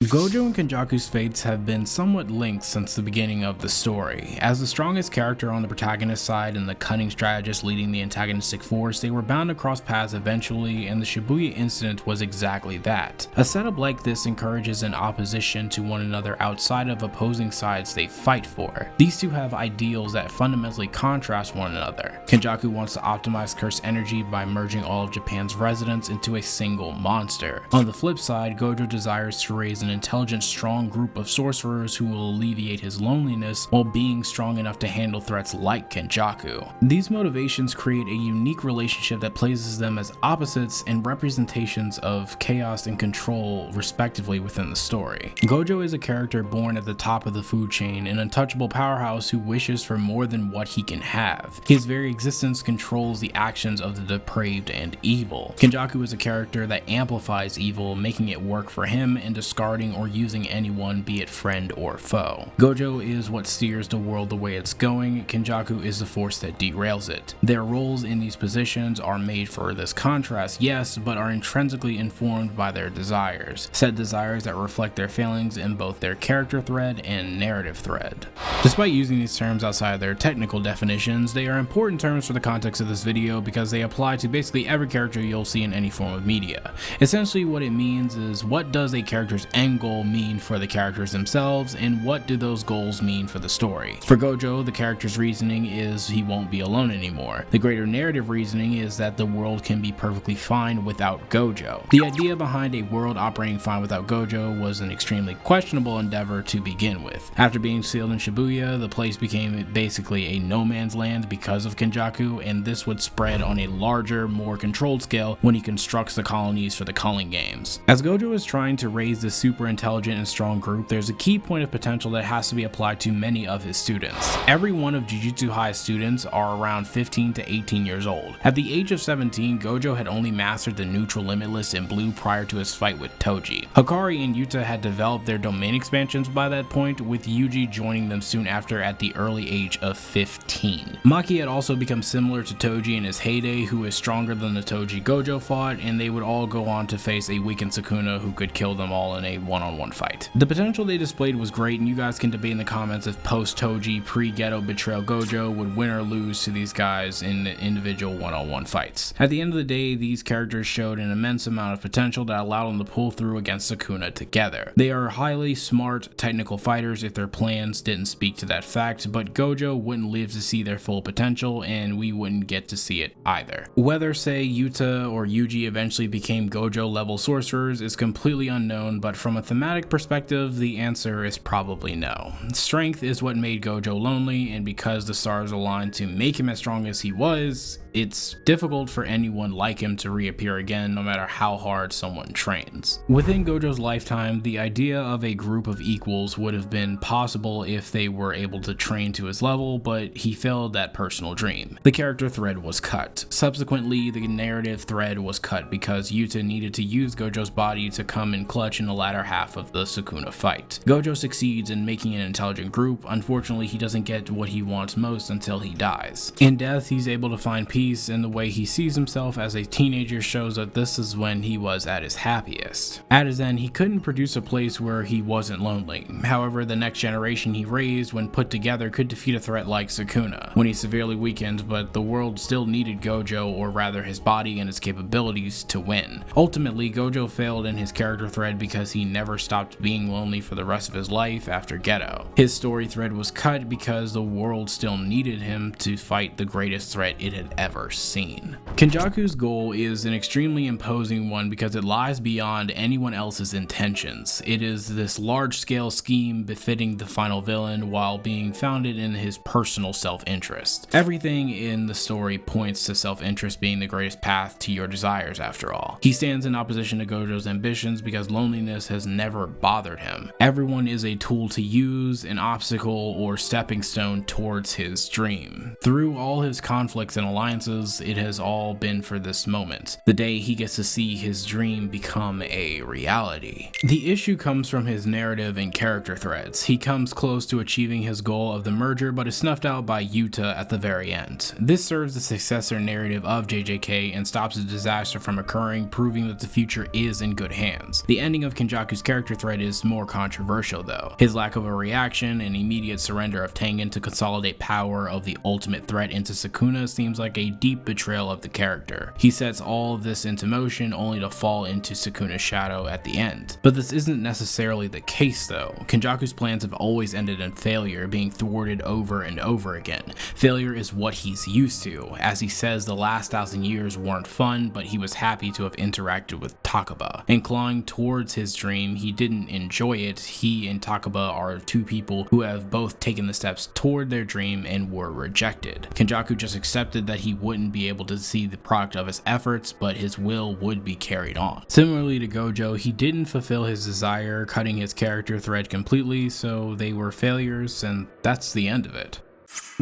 Gojo and Kenjaku's fates have been somewhat linked since the beginning of the story. As the strongest character on the protagonist side and the cunning strategist leading the antagonistic force, they were bound to cross paths eventually, and the Shibuya incident was exactly that. A setup like this encourages an opposition to one another outside of opposing sides they fight for. These two have ideals that fundamentally contrast one another. Kenjaku wants to optimize cursed energy by merging all of Japan's residents into a single monster. On the flip side, Gojo desires to raise an intelligent, strong group of sorcerers who will alleviate his loneliness while being strong enough to handle threats like Kenjaku. These motivations create a unique relationship that places them as opposites and representations of chaos and control respectively within the story. Gojo is a character born at the top of the food chain, an untouchable powerhouse who wishes for more than what he can have. His very existence controls the actions of the depraved and evil. Kenjaku is a character that amplifies evil, making it work for him and discarding or using anyone, be it friend or foe. Gojo is what steers the world the way it's going, Kenjaku is the force that derails it. Their roles in these positions are made for this contrast, yes, but are intrinsically informed by their desires. Said desires that reflect their failings in both their character thread and narrative thread. Despite using these terms outside of their technical definitions, they are important terms for the context of this video because they apply to basically every character you'll see in any form of media. Essentially what it means is, what does a character's end goal mean for the characters themselves, and what do those goals mean for the story? For Gojo, the character's reasoning is he won't be alone anymore. The greater narrative reasoning is that the world can be perfectly fine without Gojo. The idea behind a world operating fine without Gojo was an extremely questionable endeavor to begin with. After being sealed in Shibuya, the place became basically a no man's land because of Kenjaku, and this would spread on a larger, more controlled scale when he constructs the colonies for the Culling Games. As Gojo is trying to raise the super intelligent and strong group, there's a key point of potential that has to be applied to many of his students. Every one of Jujutsu High's students are around 15 to 18 years old. At the age of 17, Gojo had only mastered the neutral limitless in blue prior to his fight with Toji. Hikari and Yuta had developed their domain expansions by that point, with Yuji joining them soon after at the early age of 15. Maki had also become similar to Toji in his heyday, who is stronger than the Toji Gojo fought, and they would all go on to face a weakened Sukuna who could kill them all in a one-on-one fight. The potential they displayed was great, and you guys can debate in the comments if post-Toji, pre-Geto betrayal Gojo would win or lose to these guys in individual one-on-one fights. At the end of the day, these characters showed an immense amount of potential that allowed them to pull through against Sukuna together. They are highly smart, technical fighters if their plans didn't speak to that fact, but Gojo wouldn't live to see their full potential, and we wouldn't get to see it either. Whether, say, Yuta or Yuji eventually became Gojo-level sorcerers is completely unknown, but from a thematic perspective, the answer is probably no. Strength is what made Gojo lonely, and because the stars aligned to make him as strong as he was, it's difficult for anyone like him to reappear again, no matter how hard someone trains. Within Gojo's lifetime, the idea of a group of equals would have been possible if they were able to train to his level, but he failed that personal dream. The character thread was cut. Subsequently, the narrative thread was cut because Yuta needed to use Gojo's body to come in clutch in the latter half of the Sukuna fight. Gojo succeeds in making an intelligent group. Unfortunately, he doesn't get what he wants most until he dies. In death, he's able to find peace, and the way he sees himself as a teenager shows that this is when he was at his happiest. At his end, he couldn't produce a place where he wasn't lonely. However, the next generation he raised, when put together, could defeat a threat like Sukuna when he severely weakened, but the world still needed Gojo, or rather his body and his capabilities, to win. Ultimately, Gojo failed in his character thread because he never stopped being lonely for the rest of his life after Geto. His story thread was cut because the world still needed him to fight the greatest threat it had ever seen. Kenjaku's goal is an extremely imposing one because it lies beyond anyone else's intentions. It is this large-scale scheme befitting the final villain while being founded in his personal self-interest. Everything in the story points to self-interest being the greatest path to your desires after all. He stands in opposition to Gojo's ambitions because loneliness has never bothered him. Everyone is a tool to use, an obstacle or stepping stone towards his dream. Through all his conflicts and alliances, it has all been for this moment, the day he gets to see his dream become a reality. The issue comes from his narrative and character threads. He comes close to achieving his goal of the merger, but is snuffed out by Yuta at the very end. This serves the successor narrative of JJK and stops the disaster from occurring, proving that the future is in good hands. The ending of Kenjaku's Kenjaku's character thread is more controversial though. His lack of a reaction and immediate surrender of Tengen to consolidate power of the ultimate threat into Sukuna seems like a deep betrayal of the character. He sets all of this into motion only to fall into Sukuna's shadow at the end. But this isn't necessarily the case though. Kenjaku's plans have always ended in failure, being thwarted over and over again. Failure is what he's used to. As he says, the last 1,000 years weren't fun, but he was happy to have interacted with Takaba. And clawing towards his dream, he didn't enjoy it. He and Takaba are two people who have both taken the steps toward their dream and were rejected. Kenjaku just accepted that he wouldn't be able to see the product of his efforts, but his will would be carried on. Similarly to Gojo, he didn't fulfill his desire, cutting his character thread completely, so they were failures, and that's the end of it.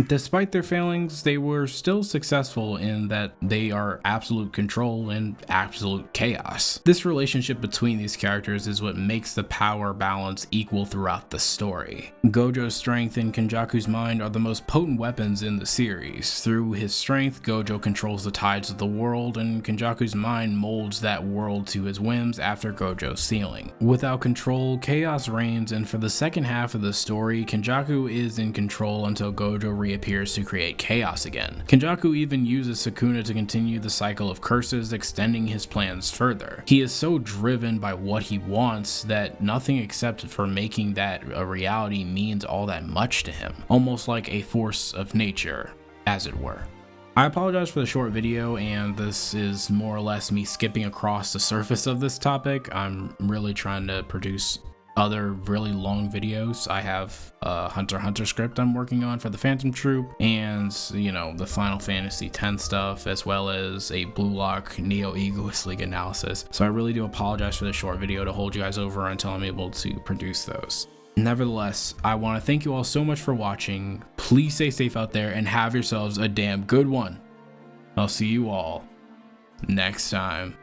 Despite their failings, they were still successful in that they are absolute control and absolute chaos. This relationship between these characters is what makes the power balance equal throughout the story. Gojo's strength and Kenjaku's mind are the most potent weapons in the series. Through his strength, Gojo controls the tides of the world, and Kenjaku's mind molds that world to his whims after Gojo's sealing. Without control, chaos reigns, and for the second half of the story, Kenjaku is in control until Gojo reappears to create chaos again. Kenjaku even uses Sukuna to continue the cycle of curses, extending his plans further. He is so driven by what he wants that nothing except for making that a reality means all that much to him, almost like a force of nature, as it were. I apologize for the short video, and this is more or less me skipping across the surface of this topic. I'm really trying to produce other really long videos. I have a Hunter x Hunter script I'm working on for the Phantom Troop, and the Final Fantasy X stuff, as well as a Blue Lock Neo Egoist League analysis. So I really do apologize for the short video to hold you guys over until I'm able to produce those. Nevertheless, I want to thank you all so much for watching. Please stay safe out there and have yourselves a damn good one. I'll see you all next time.